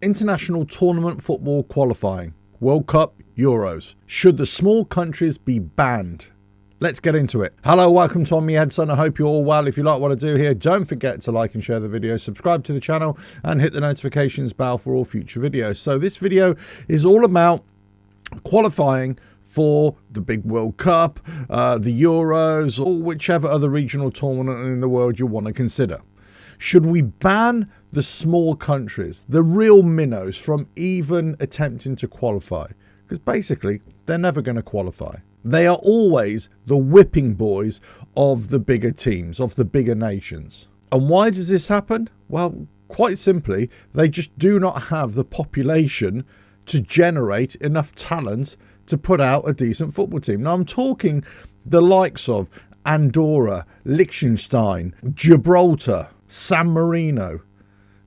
International tournament football qualifying, World Cup, Euros. Should the small countries be banned? Let's get into it. Hello, welcome to On Me Edson. I hope you're all well. If you like what I do here, don't forget to like and share the video, subscribe to the channel and hit the notifications bell for all future videos. So this video is all about qualifying for the big World Cup, the Euros, or whichever other regional tournament in the world you want to consider. Should we ban the small countries, the real minnows, from even attempting to qualify? Because basically, they're never going to qualify. They are always the whipping boys of the bigger teams, of the bigger nations. And why does this happen? Well, quite simply, they just do not have the population to generate enough talent to put out a decent football team. Now, I'm talking the likes of Andorra, Liechtenstein, Gibraltar, San Marino.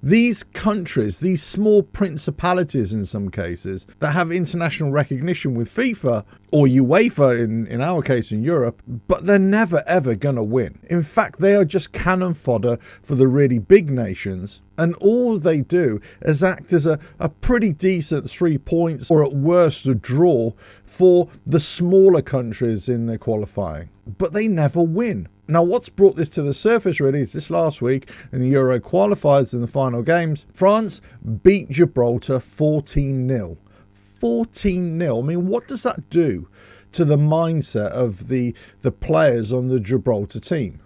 These countries, these small principalities in some cases, that have international recognition with FIFA or UEFA in our case in Europe, but they're never ever going to win. In fact, they are just cannon fodder for the really big nations, and all they do is act as a pretty decent 3 points, or at worst a draw, for the smaller countries in their qualifying. But they never win. Now, what's brought this to the surface really is this last week in the Euro qualifiers in the final games, France beat Gibraltar 14-0. 14-0. I mean, what does that do to the mindset of the players on the Gibraltar team?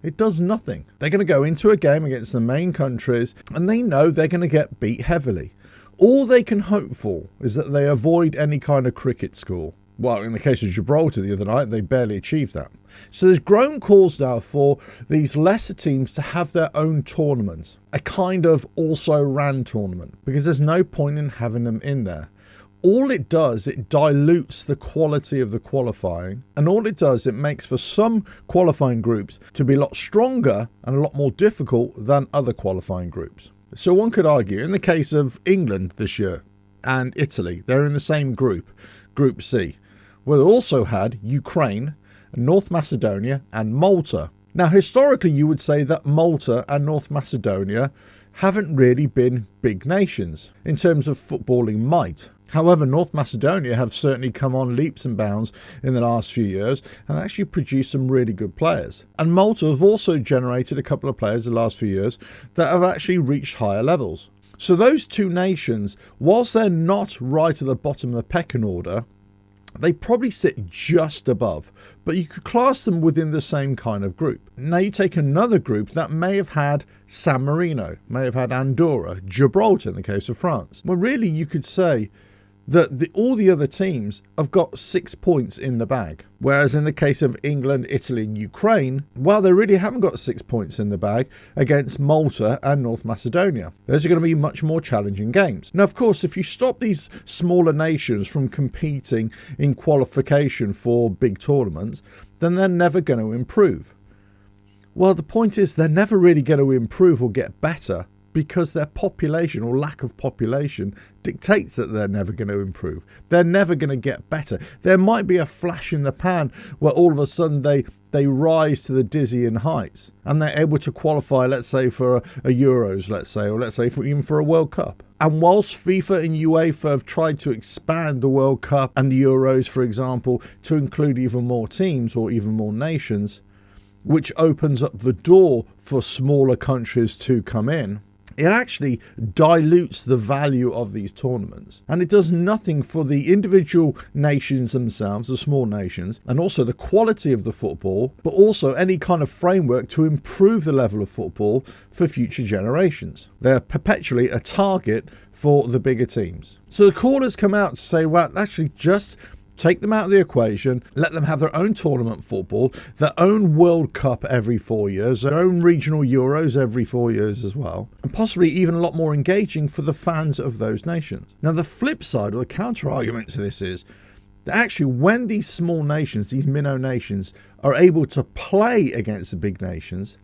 It does nothing. They're going to go into a game against the main countries and they know they're going to get beat heavily. All they can hope for is that they avoid any kind of cricket score. Well, in the case of Gibraltar the other night, they barely achieved that. So there's grown calls now for these lesser teams to have their own tournament, a kind of also-ran tournament, because there's no point in having them in there. All it does, it dilutes the quality of the qualifying, and all it does, it makes for some qualifying groups to be a lot stronger and a lot more difficult than other qualifying groups. So one could argue, in the case of England this year and Italy, they're in the same group, Group C. Well, they also had Ukraine, North Macedonia and Malta. Now, historically, you would say that Malta and North Macedonia haven't really been big nations in terms of footballing might. However, North Macedonia have certainly come on leaps and bounds in the last few years and actually produced some really good players. And Malta have also generated a couple of players in the last few years that have actually reached higher levels. So those two nations, whilst they're not right at the bottom of the pecking order, they probably sit just above, but you could class them within the same kind of group. Now you take another group that may have had San Marino, may have had Andorra, Gibraltar in the case of France. Well, really you could say that all the other teams have got 6 points in the bag. Whereas in the case of England, Italy and Ukraine, well, they really haven't got 6 points in the bag against Malta and North Macedonia. Those are going to be much more challenging games. Now, of course, if you stop these smaller nations from competing in qualification for big tournaments, then they're never going to improve. Well, the point is they're never really going to improve or get better, because their population or lack of population dictates that they're never going to improve. They're never going to get better. There might be a flash in the pan where all of a sudden they rise to the dizzying heights and they're able to qualify, let's say, for a Euros, let's say, or let's say even for a World Cup. And whilst FIFA and UEFA have tried to expand the World Cup and the Euros, for example, to include even more teams or even more nations, which opens up the door for smaller countries to come in, it actually dilutes the value of these tournaments, and it does nothing for the individual nations themselves, the small nations, and also the quality of the football, but also any kind of framework to improve the level of football for future generations. They're perpetually a target for the bigger teams. So the callers come out to say, well, actually just take them out of the equation, let them have their own tournament football, their own World Cup every 4 years, their own regional Euros every 4 years as well, and possibly even a lot more engaging for the fans of those nations. Now, the flip side or the counter argument to this is that actually when these small nations, these minnow nations, are able to play against the big nations,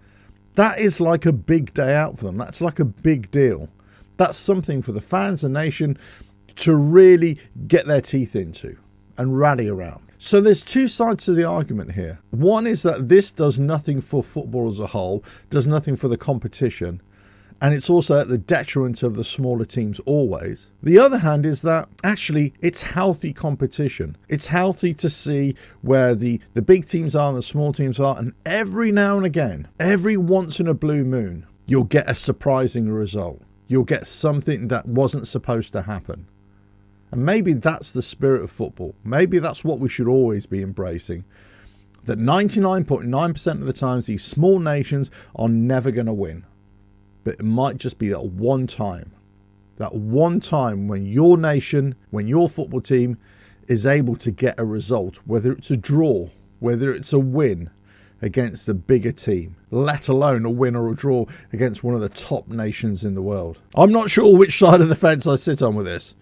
that is like a big day out for them. That's like a big deal. That's something for the fans and nation to really get their teeth into and rally around. So there's two sides to the argument here. One is that this does nothing for football as a whole, does nothing for the competition, and it's also at the detriment of the smaller teams always. The other hand is that actually it's healthy competition. It's healthy to see where the big teams are and the small teams are, and every now and again, every once in a blue moon, you'll get a surprising result. You'll get something that wasn't supposed to happen. And maybe that's the spirit of football. Maybe that's what we should always be embracing. That 99.9% of the times these small nations are never going to win. But it might just be that one time when your nation, when your football team is able to get a result, whether it's a draw, whether it's a win against a bigger team, let alone a win or a draw against one of the top nations in the world. I'm not sure which side of the fence I sit on with this.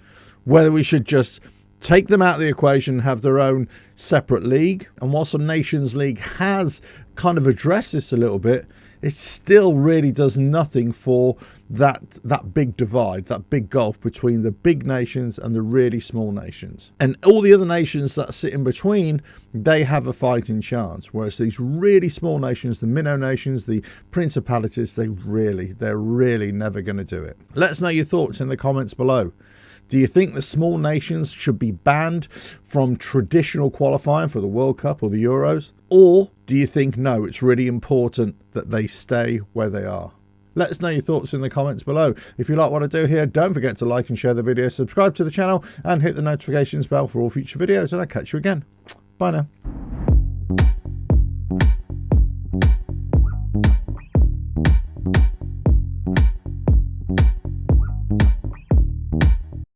Whether we should just take them out of the equation, have their own separate league. And whilst the Nations League has kind of addressed this a little bit, it still really does nothing for that big divide, that big gulf between the big nations and the really small nations. And all the other nations that sit in between, they have a fighting chance. Whereas these really small nations, the minnow nations, the principalities, they're really never going to do it. Let us know your thoughts in the comments below. Do you think the small nations should be banned from traditional qualifying for the World Cup or the Euros? Or do you think, no, it's really important that they stay where they are? Let us know your thoughts in the comments below. If you like what I do here, don't forget to like and share the video, subscribe to the channel, and hit the notifications bell for all future videos, and I'll catch you again. Bye now.